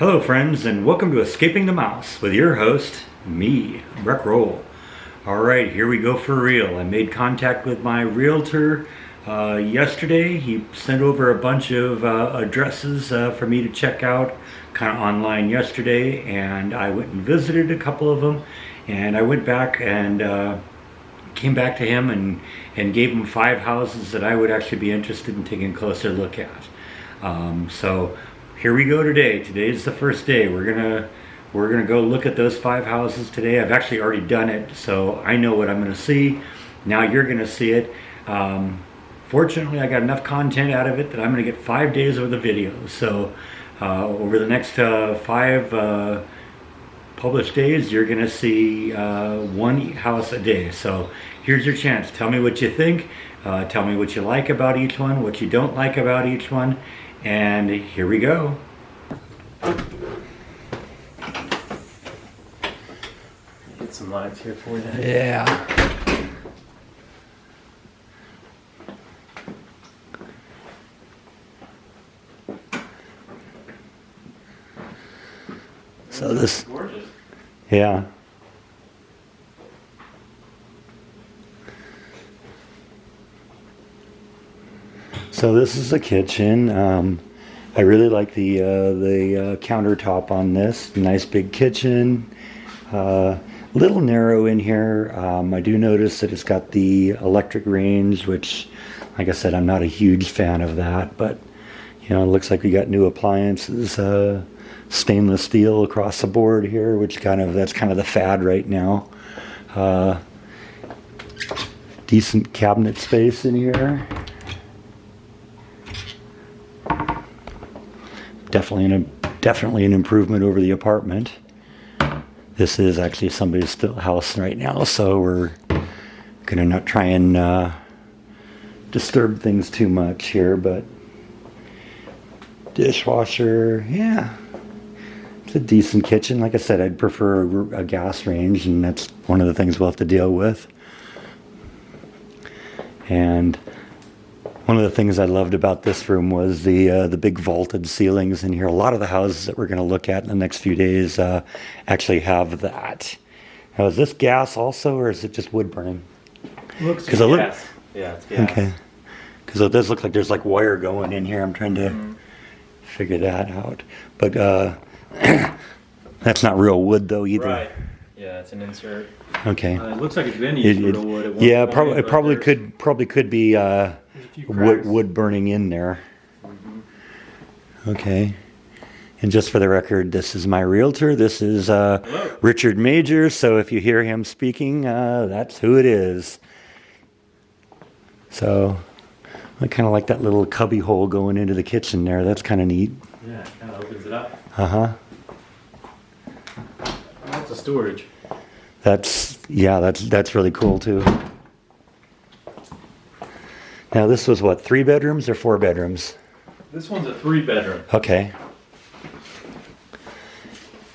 Hello friends, and welcome to Escaping the Mouse with your host, me, Breck Roll. Alright, here we go for real. I made contact with my realtor yesterday. He sent over a bunch of addresses for me to check out kind of online yesterday, and I went and visited a couple of them, and I went back and came back to him and gave him 5 houses that I would actually be interested in taking a closer look at. So here we go today. Today's the first day. We're gonna go look at those 5 houses today. I've actually already done it, so I know what I'm gonna see. Now you're gonna see it. Fortunately, I got enough content out of it that I'm gonna get 5 days worth of videos. So over the next 5 published days, you're gonna see 1 house a day. So here's your chance. Tell me what you think. Tell me what you like about each one, what you don't like about each one. And here we go. Get some lights here for you. Yeah. So this, gorgeous. yeah. So this is the kitchen. I really like the countertop on this. Nice big kitchen. Little narrow in here. I do notice that it's got the electric range, which, like I said, I'm not a huge fan of that. But you know, it looks like we got new appliances. Stainless steel across the board here, which that's kind of the fad right now. Decent cabinet space in here. Definitely an improvement over the apartment. This is actually somebody's house right now, so we're gonna not try and disturb things too much here. But dishwasher, yeah, it's a decent kitchen. Like I said, I'd prefer a gas range, and that's one of the things we'll have to deal with. And one of the things I loved about this room was the big vaulted ceilings in here. A lot of the houses that we're going to look at in the next few days actually have that. Now, is this gas also, or is it just wood burning? Looks like gas. Yeah, it's gas. Okay. Because it does look like there's like wire going in here. I'm trying to figure that out. But that's not real wood though either. Right. Yeah, it's an insert. Okay. It looks like it's been used for real wood. Yeah, probably could be wood burning in there. Okay. And just for the record, this is my realtor. This is Richard Major. So if you hear him speaking, that's who it is. So I kind of like that little cubby hole going into the kitchen there. That's kind of neat. Yeah, it kind of opens it up. Uh-huh. That's a storage. That's really cool too. Now this was what, 3 bedrooms or 4 bedrooms? This one's a 3-bedroom. Okay.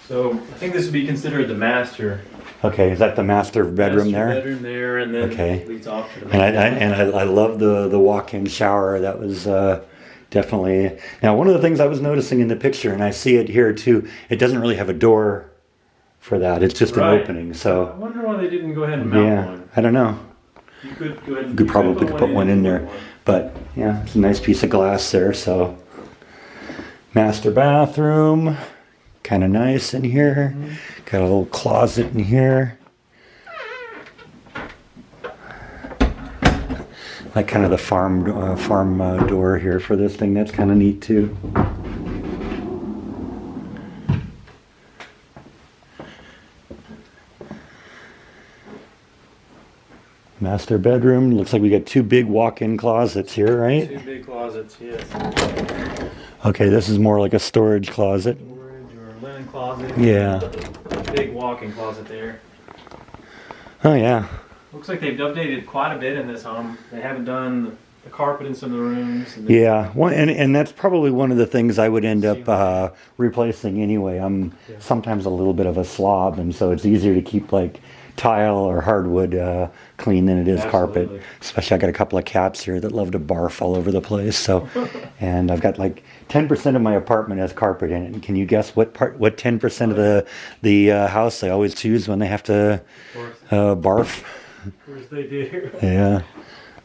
So I think this would be considered the master. Okay, is that the master bedroom there? Bedroom there, and then okay. it leads off to the and I love the walk-in shower. That was definitely. Now one of the things I was noticing in the picture, and I see it here too, it doesn't really have a door for that. It's just an opening. So I wonder why they didn't go ahead and mount one. I don't know. You could go ahead and you could probably put one in there. But yeah, it's a nice piece of glass there. So master bathroom, kind of nice in here. Got a little closet in here. Like kind of the farm door here for this thing. That's kind of neat too. Master bedroom. Looks like we got 2 big walk-in closets here, right? 2 big closets, yes. Okay, this is more like a storage closet. Storage or a linen closet. Yeah. Big walk-in closet there. Oh yeah. Looks like they've updated quite a bit in this home. They haven't done the carpet in some of the rooms. Yeah, well, and that's probably one of the things I would end up replacing anyway. I'm sometimes a little bit of a slob, and so it's easier to keep like tile or hardwood clean than it is carpet. Especially I got a couple of cats here that love to barf all over the place. So And I've got like 10% of my apartment has carpet in it. And can you guess what 10% of the house they always choose when they have to barf? Of course they do. Yeah.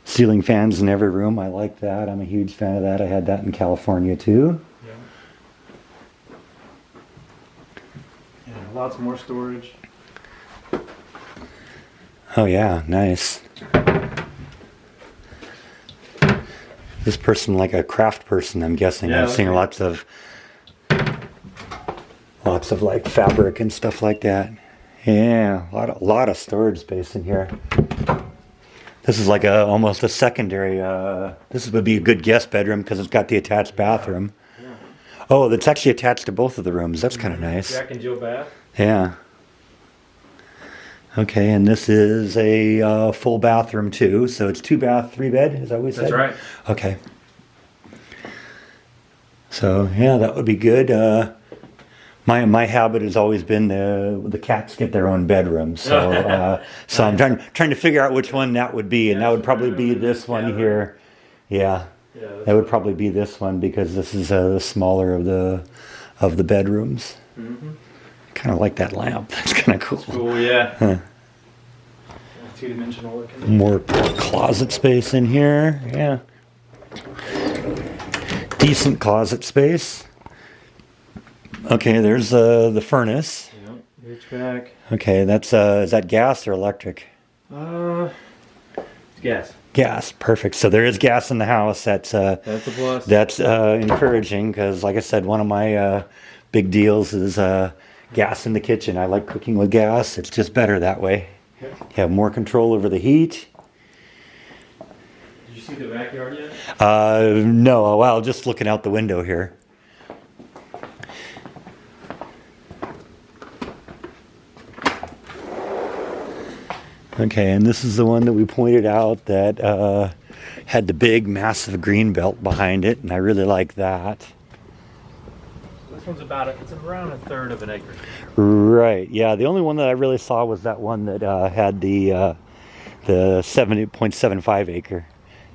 Ceiling fans in every room. I like that. I'm a huge fan of that. I had that in California too. Yeah. Yeah, lots more storage. Oh yeah, nice. This person, like a craft person, I'm guessing. Yeah, I've seen lots of like fabric and stuff like that. Yeah, a lot of storage space in here. This is like almost a secondary. This would be a good guest bedroom because it's got the attached bathroom. Yeah. Oh, that's actually attached to both of the rooms. That's kind of nice. Jack and Jill bath. Yeah. Okay, and this is a full bathroom too. So it's 2 bath, 3 bed. Is that what we said? That's right. Okay. So yeah, that would be good. My habit has always been the cats get their own bedroom. So so I'm trying to figure out which one that would be, and that would probably be this one here. Yeah. That would probably be this one because this is the smaller of the bedrooms. Mm-hmm. Kind of like that lamp. That's kind of cool. Cool, yeah. Huh. Two-dimensional looking. More closet space in here. Yeah. Decent closet space. Okay, there's the furnace. Yep. HVAC. Okay, that's is that gas or electric? It's gas. Gas, perfect. So there is gas in the house. That's a plus. That's encouraging because, like I said, one of my big deals is gas in the kitchen. I like cooking with gas. It's just better that way. Okay. You have more control over the heat. Did you see the backyard yet? No. Well, just looking out the window here. Okay, and this is the one that we pointed out that had the big, massive green belt behind it, and I really like that. This one's it's around 1/3 of an acre. Right, yeah. The only one that I really saw was that one that had the 70.75 acre,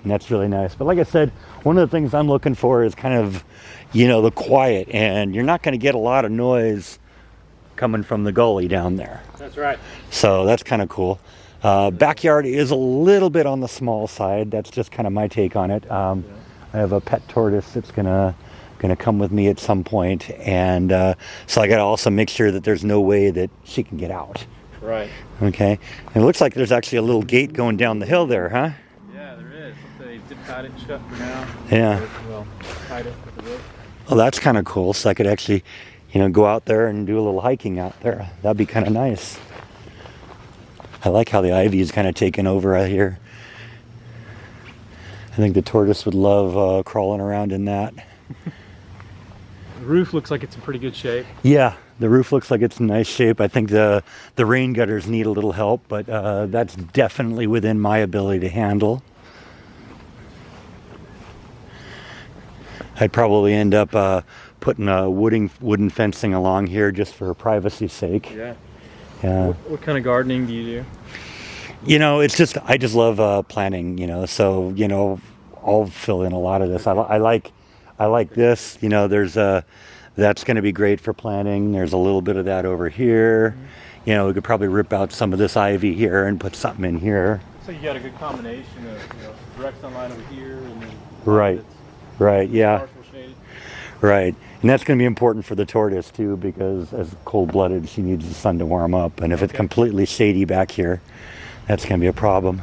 and that's really nice. But like I said, one of the things I'm looking for is kind of, the quiet, and you're not going to get a lot of noise coming from the gully down there. That's right. So that's kind of cool. Backyard is a little bit on the small side. That's just kind of my take on it. I have a pet tortoise that's gonna come with me at some point, and so I got to also make sure that there's no way that she can get out. Right. Okay. And it looks like there's actually a little gate going down the hill there, huh? Yeah, there is. They zip tied it shut for now. Yeah. Well, tied it with the rope. Well, that's kind of cool. So I could actually, go out there and do a little hiking out there. That'd be kind of nice. I like how the ivy is kind of taken over out here. I think the tortoise would love crawling around in that. The roof looks like it's in pretty good shape. Yeah, the roof looks like it's in nice shape. I think the rain gutters need a little help, but that's definitely within my ability to handle. I'd probably end up putting a wooden fencing along here just for privacy's sake. Yeah. Yeah. What kind of gardening do you do? I just love planting, so, I'll fill in a lot of this. I like this, that's going to be great for planting. There's a little bit of that over here. Mm-hmm. We could probably rip out some of this ivy here and put something in here. So you got a good combination of, direct sunlight over here and then Right, yeah. partial shade. Right. And that's going to be important for the tortoise too, because as cold-blooded, she needs the sun to warm up. And if it's completely shady back here, that's going to be a problem.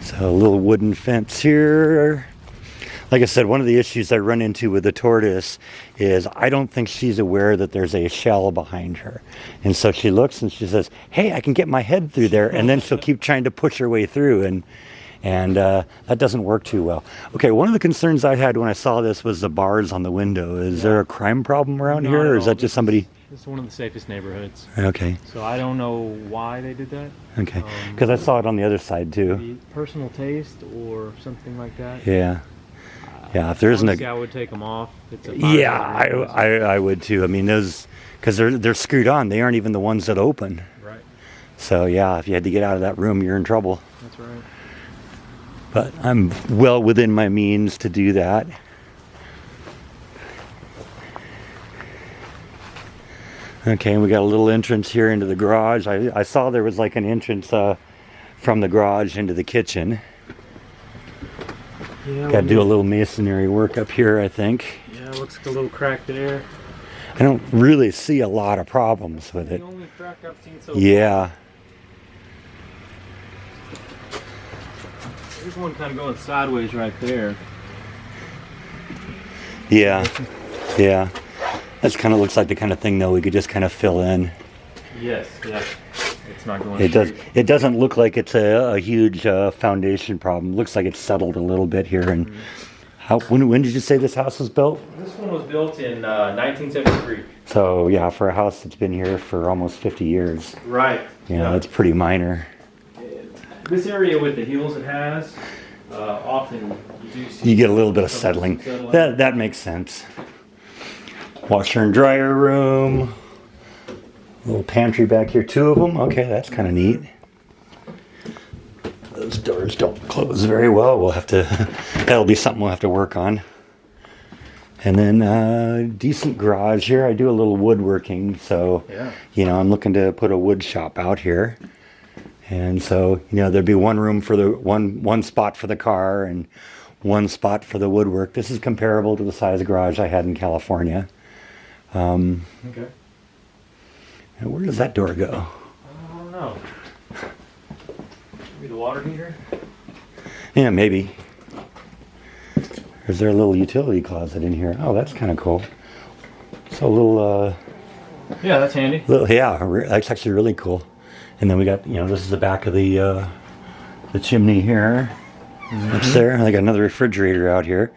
So a little wooden fence here. Like I said, one of the issues I run into with the tortoise is I don't think she's aware that there's a shell behind her. And so she looks and she says, hey, I can get my head through there. And then she'll keep trying to push her way through. And that doesn't work too well. Okay, one of the concerns I had when I saw this was the bars on the window. Is there a crime problem around here, or is that just somebody? It's one of the safest neighborhoods. Okay. So I don't know why they did that. Okay, because I saw it on the other side too. Maybe personal taste or something like that. Yeah. Yeah, if there isn't Honestly, a... I would take them off. It's a Yeah, I would too. I mean, those, because they're screwed on. They aren't even the ones that open. Right. So yeah, if you had to get out of that room, you're in trouble. That's right. But I'm well within my means to do that. Okay, we got a little entrance here into the garage. I saw there was like an entrance from the garage into the kitchen. Yeah. Got to do a little masonry work up here, I think. Yeah, it looks like a little crack there. I don't really see a lot of problems with it. The only crack I've seen so far. Yeah. There's one kind of going sideways right there. Yeah. Yeah. That kind of looks like the kind of thing, though, we could just kind of fill in. Yes. Yeah. It's not going. It does. It doesn't look like it's a huge foundation problem. Looks like it's settled a little bit here. And when did you say this house was built? This one was built in 1973. So yeah, for a house that's been here for almost 50 years. Right. Yeah, that's pretty minor. This area with the hills it has, often you do see. You get a little bit of settling. That makes sense. Washer and dryer room. Little pantry back here, 2 of them. Okay, that's kind of neat. Those doors don't close very well. We'll have to, that'll be something we'll have to work on. And then decent garage here. I do a little woodworking, so Yeah. you know, I'm looking to put a wood shop out here. And so, you know, there'd be one room for the one spot for the car and one spot for the woodwork. This is comparable to the size of garage I had in California. Okay. And where does that door go? I don't know. Maybe the water heater? Yeah, maybe. Or is there a little utility closet in here? Oh, that's kind of cool. So a little, Yeah, that's handy. that's actually really cool. And then we got, you know, this is the back of the chimney here. That's there. I got another refrigerator out here.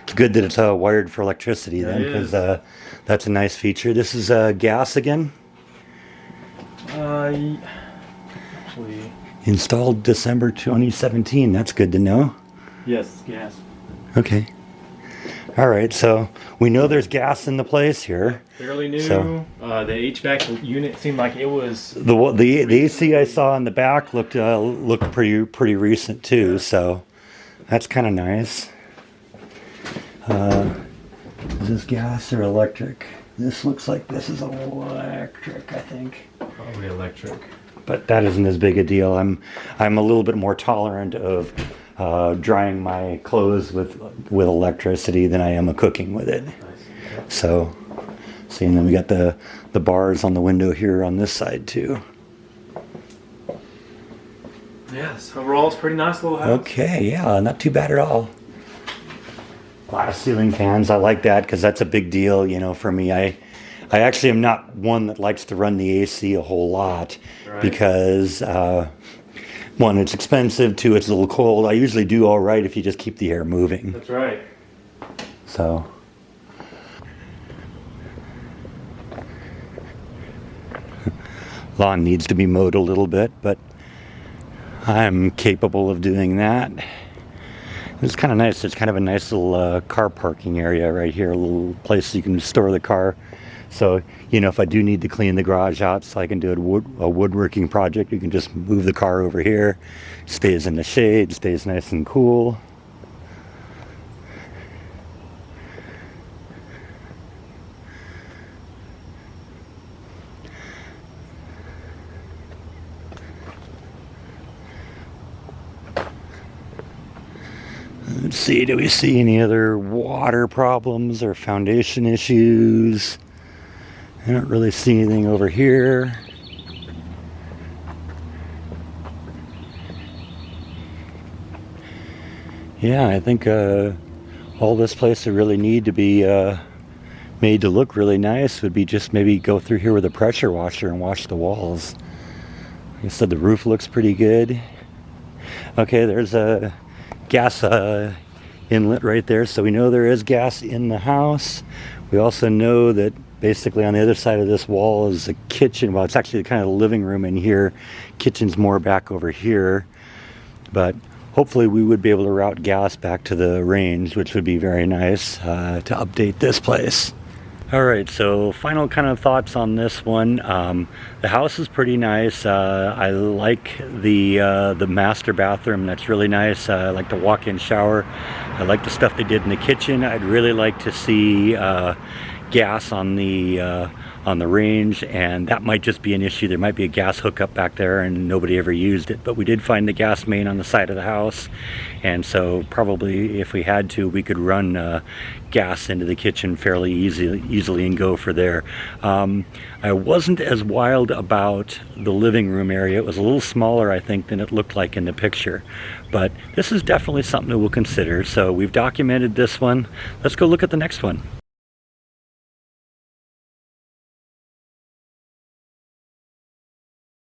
It's good that it's wired for electricity then, because that's a nice feature. This is gas again. Actually, Installed December 2017. That's good to know. yes, gas. Okay. All right. So we know there's gas in the place here. Fairly new. So- The HVAC unit seemed like it was. The AC I saw in the back looked pretty recent too. So that's kind of nice. Is this gas or electric? This looks like this is electric, I think. Probably electric. But that isn't as big a deal. I'm a little bit more tolerant of drying my clothes with electricity than I am of cooking with it. So, see, and then we got the bars on the window here on this side too. Yes, overall it's a pretty nice little house. Okay, yeah, not too bad at all. A lot of ceiling fans. I like that because that's a big deal, you know, for me. I actually am not one that likes to run the AC a whole lot because one, it's expensive. 2, it's a little cold. I usually do all right if you just keep the air moving. That's right. So. Lawn needs to be mowed a little bit, but I'm capable of doing that. It's kind of nice. It's kind of a nice little car parking area right here, a little place you can store the car. So, you know, if I do need to clean the garage out so I can do a woodworking project, you can just move the car over here. Stays in the shade, stays nice and cool. Let's see, do we see any other water problems or foundation issues? I don't really see anything over here. Yeah, I think all this place would really need to be made to look really nice would be just maybe go through here with a pressure washer and wash the walls. Like I said, the roof looks pretty good. Okay, there's a gas inlet right there, so we know there is gas in the house. We also know that basically on the other side of this wall is a kitchen. Well, it's actually kind of the living room in here. Kitchen's more back over here, but hopefully we would be able to route gas back to the range, which would be very nice to update this place. All right, so final kind of thoughts on this one. The house is pretty nice. I like the master bathroom. That's really nice. I like the walk-in shower. I like the stuff they did in the kitchen. I'd really like to see gas on the range, and that might just be an issue. There might be a gas hookup back there and nobody ever used it, but we did find the gas main on the side of the house, and so probably if we had to, we could run gas into the kitchen fairly easily and go for there. I wasn't as wild about the living room area. It was a little smaller, I think, than it looked like in the picture, but this is definitely something that we'll consider. So we've documented this one. Let's go look at the next one.